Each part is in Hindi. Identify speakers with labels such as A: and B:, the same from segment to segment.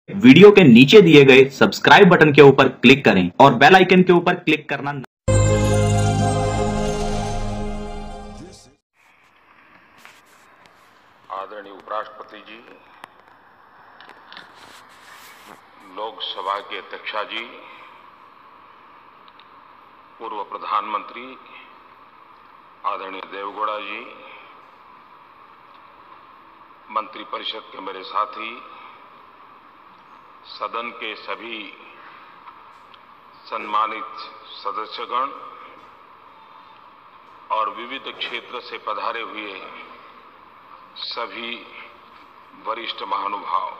A: वीडियो के नीचे दिए गए सब्सक्राइब बटन के ऊपर क्लिक करें और बेल आइकन के ऊपर क्लिक करना
B: आदरणीय उपराष्ट्रपति जी, लोकसभा के अध्यक्षा जी, पूर्व प्रधानमंत्री आदरणीय देवेगौड़ा जी, मंत्रिपरिषद के मेरे साथी, सदन के सभी सम्मानित सदस्यगण और विविध क्षेत्र से पधारे हुए सभी वरिष्ठ महानुभाव,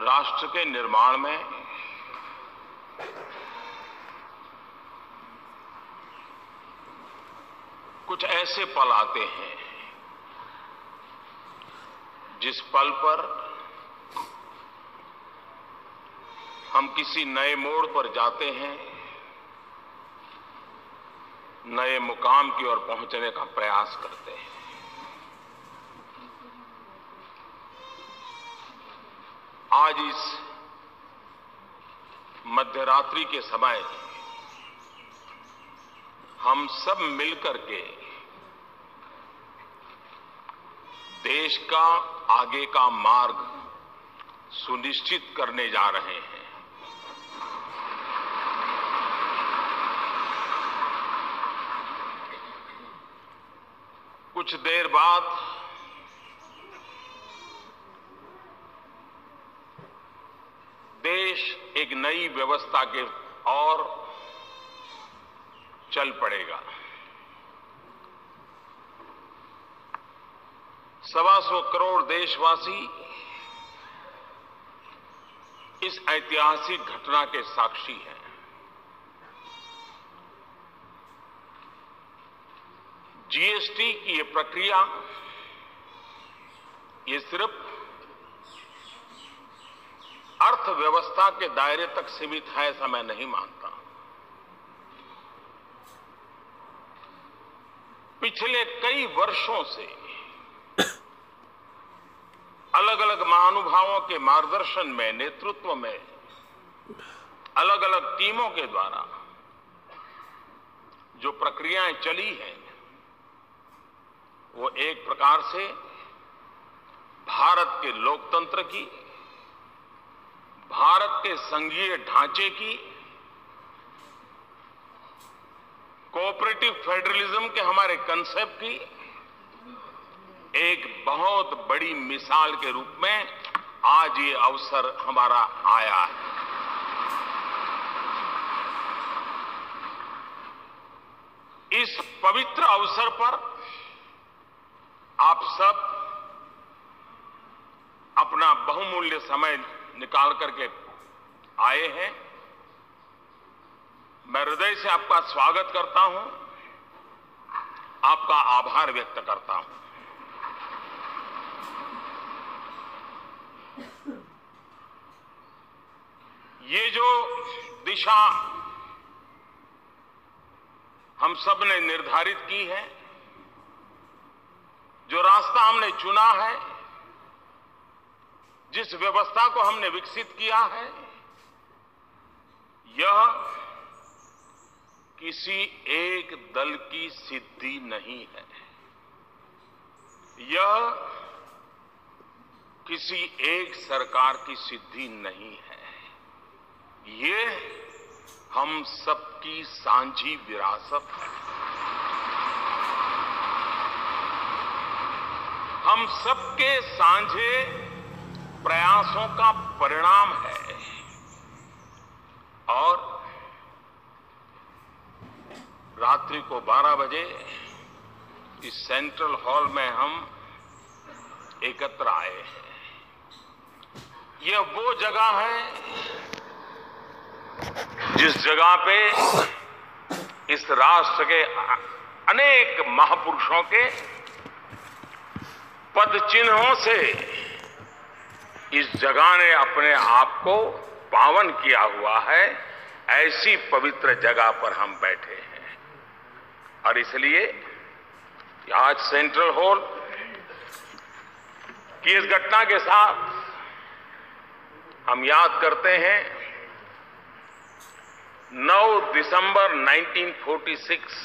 B: राष्ट्र के निर्माण में कुछ ऐसे पल आते हैं जिस पल पर हम किसी नए मोड़ पर जाते हैं, नए मुकाम की ओर पहुंचने का प्रयास करते हैं। आज इस मध्यरात्रि के समय हम सब मिलकर के देश का आगे का मार्ग सुनिश्चित करने जा रहे हैं। कुछ देर बाद देश एक नई व्यवस्था के ओर चल पड़ेगा। 125 करोड़ देशवासी इस ऐतिहासिक घटना के साक्षी हैं। जीएसटी की ये प्रक्रिया ये सिर्फ अर्थव्यवस्था के दायरे तक सीमित है, ऐसा मैं नहीं मानता। पिछले कई वर्षों से अलग अलग महानुभावों के मार्गदर्शन में, नेतृत्व में, अलग अलग टीमों के द्वारा जो प्रक्रियाएं चली हैं, वो एक प्रकार से भारत के लोकतंत्र की, भारत के संघीय ढांचे की, कोऑपरेटिव फेडरलिज्म के हमारे कंसेप्ट की एक बहुत बड़ी मिसाल के रूप में आज ये अवसर हमारा आया है। इस पवित्र अवसर पर आप सब अपना बहुमूल्य समय निकाल करके आए हैं। मैं हृदय से आपका स्वागत करता हूं, आपका आभार व्यक्त करता हूं। ये जो दिशा हम सब ने निर्धारित की है, जो रास्ता हमने चुना है, जिस व्यवस्था को हमने विकसित किया है, यह किसी एक दल की सिद्धि नहीं है। यह किसी एक सरकार की सिद्धि नहीं है। ये हम सबकी साझी विरासत है। हम सबके साझे प्रयासों का परिणाम है। और रात्रि को 12 बजे इस सेंट्रल हॉल में हम एकत्र आए हैं। यह वो जगह है जिस जगह पे इस राष्ट्र के अनेक महापुरुषों के पद चिन्हों से इस जगह ने अपने आप को पावन किया हुआ है। ऐसी पवित्र जगह पर हम बैठे हैं और इसलिए आज सेंट्रल हॉल कि इस घटना के साथ हम याद करते हैं 9 दिसंबर 1946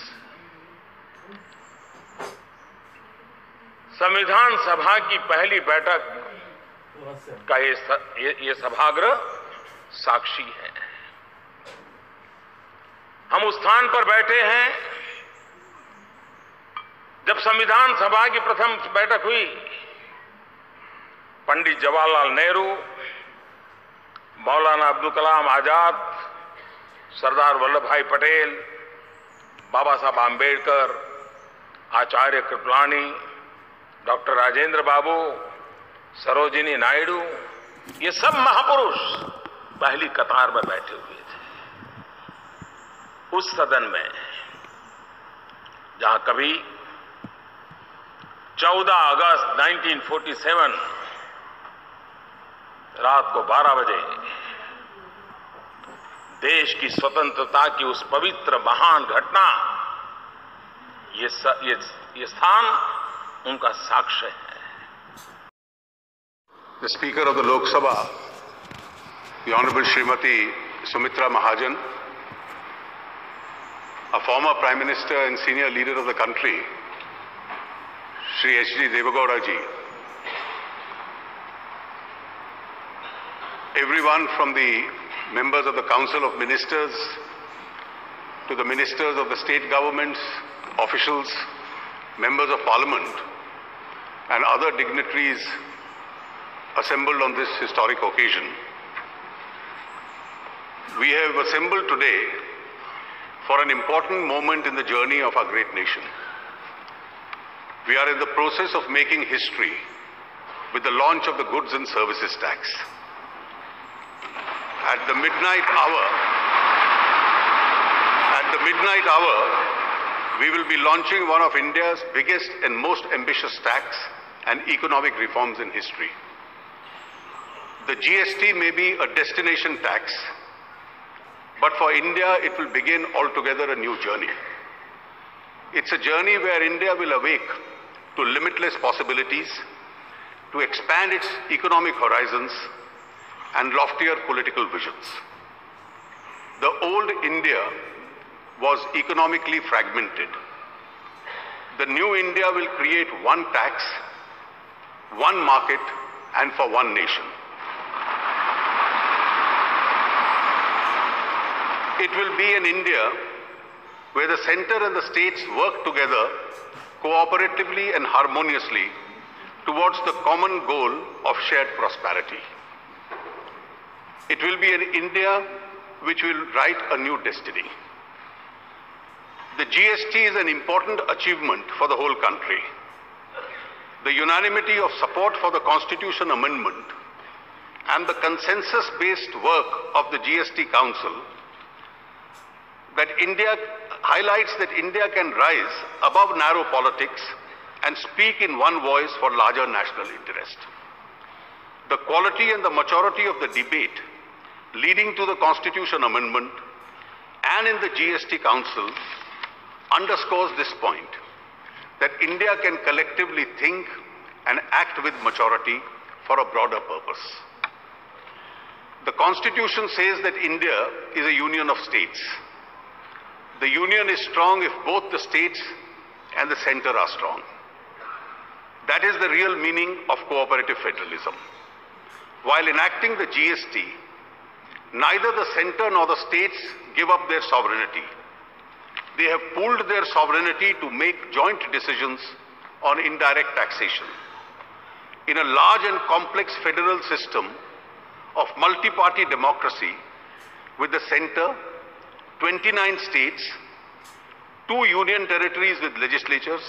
B: संविधान सभा की पहली बैठक का ये सभागृह साक्षी है। हम उस स्थान पर बैठे हैं जब संविधान सभा की प्रथम बैठक हुई। पंडित जवाहरलाल नेहरू, मौलाना अब्दुल कलाम आजाद, सरदार वल्लभ भाई पटेल, बाबा साहब आंबेडकर, आचार्य कृपलानी, डॉक्टर राजेंद्र बाबू, सरोजिनी नायडू, ये सब महापुरुष पहली कतार में बैठे हुए थे। उस सदन में जहां कभी 14 अगस्त 1947 रात को 12 बजे देश की स्वतंत्रता की उस पवित्र महान घटना, ये स्थान उनका साक्ष्य है।
C: The Speaker of the Lok Sabha, the Honorable Srimati Sumitra Mahajan, a former Prime Minister and senior leader of the country, Shri H.D. Devagowda ji, everyone from the members of the Council of Ministers to the ministers of the state governments, officials, members of Parliament, and other dignitaries assembled on this historic occasion. We have assembled today for an important moment in the journey of our great nation. We are in the process of making history with the launch of the Goods and Services Tax. At the midnight hour, we will be launching one of India's biggest and most ambitious tax and economic reforms in history. The GST may be a destination tax, but for India, it will begin altogether a new journey. It's a journey where India will awake to limitless possibilities, to expand its economic horizons and loftier political visions. The old India was economically fragmented. The new India will create one tax, one market, and for one nation. It will be an India where the center and the states work together cooperatively and harmoniously towards the common goal of shared prosperity. It will be an India which will write a new destiny. The GST is an important achievement for the whole country. The unanimity of support for the Constitution Amendment and the consensus-based work of the GST Council highlights that India can rise above narrow politics and speak in one voice for larger national interest. The quality and the maturity of the debate leading to the Constitution Amendment and in the GST Council underscores this point, that India can collectively think and act with maturity for a broader purpose. The Constitution says that India is a union of states. The union is strong if both the states and the center are strong. That is the real meaning of cooperative federalism. While enacting the GST, neither the center nor the states give up their sovereignty. They have pooled their sovereignty to make joint decisions on indirect taxation. In a large and complex federal system of multi-party democracy, with the center, 29 states, 2 union territories with legislatures,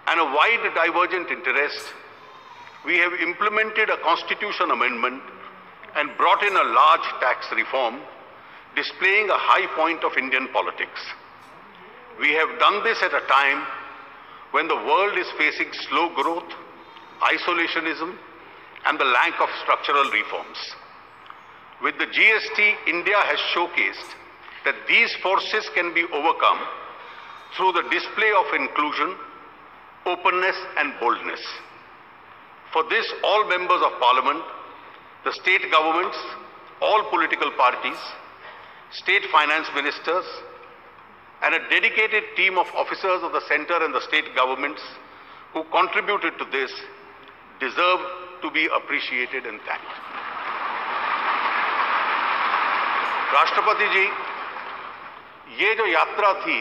C: and a wide divergent interest, we have implemented a constitution amendment and brought in a large tax reform, displaying a high point of Indian politics. We have done this at a time when the world is facing slow growth, isolationism, and the lack of structural reforms. With the GST, India has showcased that these forces can be overcome through the display of inclusion, openness, and boldness. For this, all members of parliament, the state governments, all political parties, state finance ministers, and a dedicated team of officers of the center and the state governments who contributed to this deserve to be appreciated and thanked. राष्ट्रपति जी, ये जो यात्रा थी,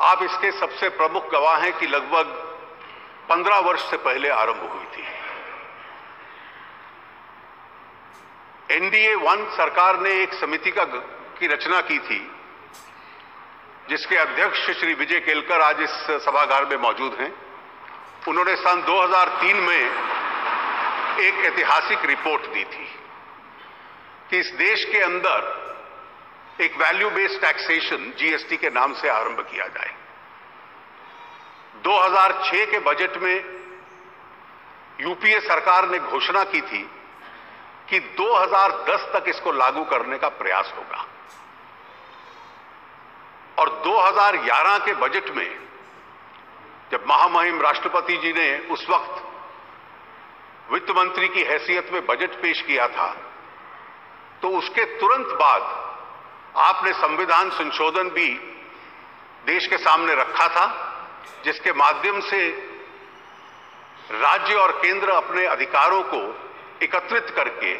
C: आप इसके सबसे प्रमुख गवाह हैं कि लगभग 15 वर्ष से पहले आरंभ हुई थी। एनडीए 1 सरकार ने एक समिति की रचना की थी, जिसके अध्यक्ष श्री विजय केलकर आज इस सभागार में मौजूद हैं। उन्होंने सन 2003 में एक ऐतिहासिक रिपोर्ट दी थी कि इस देश के अंदर एक वैल्यू बेस्ड टैक्सेशन जीएसटी के नाम से आरंभ किया जाए। 2006 के बजट में यूपीए सरकार ने घोषणा की थी कि 2010 तक इसको लागू करने का प्रयास होगा, और 2011 के बजट में जब महामहिम राष्ट्रपति जी ने उस वक्त वित्त मंत्री की हैसियत में बजट पेश किया था, तो उसके तुरंत बाद आपने संविधान संशोधन भी देश के सामने रखा था, जिसके माध्यम से राज्य और केंद्र अपने अधिकारों को एकत्रित करके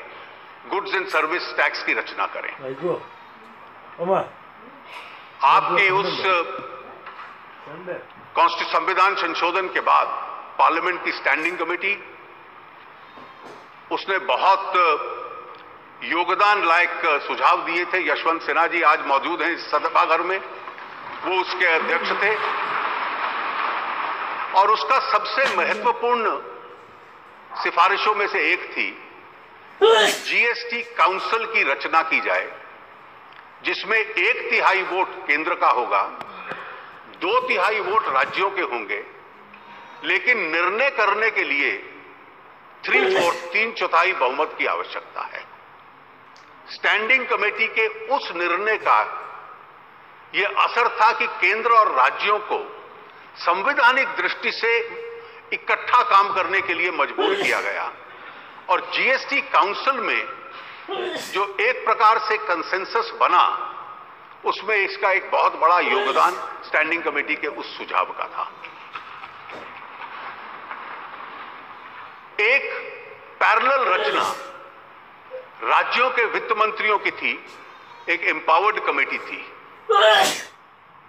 C: गुड्स एंड सर्विस टैक्स की रचना करें। आपके उस संविधान संशोधन के बाद पार्लियामेंट की स्टैंडिंग कमेटी, उसने बहुत योगदान लायक सुझाव दिए थे। यशवंत सिन्हा जी आज मौजूद हैं इस सभागार में, वो उसके अध्यक्ष थे, और उसका सबसे महत्वपूर्ण सिफारिशों में से एक थी जीएसटी काउंसिल की रचना की जाए, जिसमें 1/3 वोट केंद्र का होगा, 2/3 वोट राज्यों के होंगे, लेकिन निर्णय करने के लिए 3/4 बहुमत की आवश्यकता है। स्टैंडिंग कमेटी के उस निर्णय का यह असर था कि केंद्र और राज्यों को संवैधानिक दृष्टि से इकट्ठा काम करने के लिए मजबूर किया गया, और जीएसटी काउंसिल में जो एक प्रकार से कंसेंसस बना, उसमें इसका एक बहुत बड़ा योगदान स्टैंडिंग कमेटी के उस सुझाव का था। एक पैरेलल रचना राज्यों के वित्त मंत्रियों की थी, एक एम्पावर्ड कमेटी थी,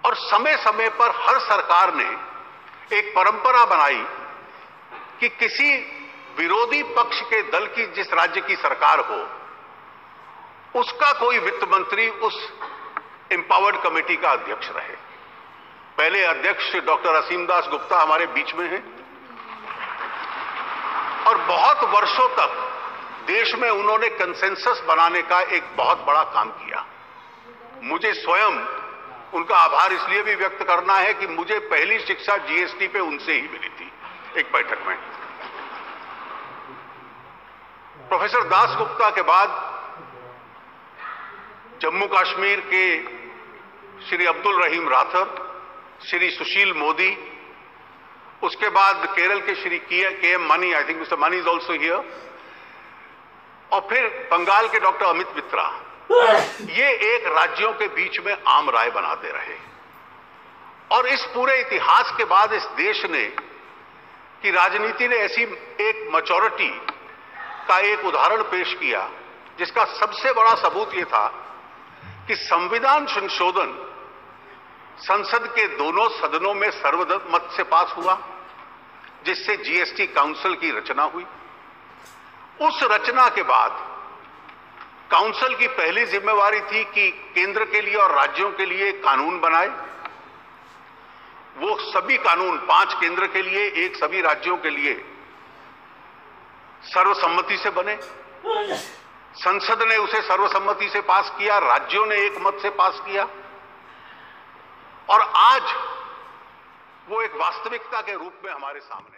C: और समय समय पर हर सरकार ने एक परंपरा बनाई कि किसी विरोधी पक्ष के दल की जिस राज्य की सरकार हो, उसका कोई वित्त मंत्री उस एम्पावर्ड कमेटी का अध्यक्ष रहे। पहले अध्यक्ष डॉक्टर असीम दास गुप्ता हमारे बीच में हैं, और बहुत वर्षों तक देश में उन्होंने कंसेंसस बनाने का एक बहुत बड़ा काम किया। मुझे स्वयं उनका आभार इसलिए भी व्यक्त करना है कि मुझे पहली शिक्षा जीएसटी पे उनसे ही मिली थी, एक बैठक में। प्रोफेसर दास गुप्ता के बाद जम्मू कश्मीर के श्री अब्दुल रहीम राठौर, श्री सुशील मोदी, उसके बाद केरल के Shri K M Mani, I think mister Mani is also here, और फिर बंगाल के डॉक्टर अमित मित्रा, ये एक राज्यों के बीच में आम राय बनाते रहे। और इस पूरे इतिहास के बाद इस देश ने की राजनीति ने ऐसी एक मैच्योरिटी का एक उदाहरण पेश किया, जिसका सबसे बड़ा सबूत यह था कि संविधान संशोधन संसद के दोनों सदनों में सर्वमत से पास हुआ, जिससे जीएसटी काउंसिल की रचना हुई। उस रचना के बाद काउंसिल की पहली जिम्मेवारी थी कि केंद्र के लिए और राज्यों के लिए कानून बनाए। वो सभी कानून 5 केंद्र के लिए, 1 सभी राज्यों के लिए सर्वसम्मति से बने। संसद ने उसे सर्वसम्मति से पास किया, राज्यों ने एक मत से पास किया, और आज वो एक वास्तविकता के रूप में हमारे सामने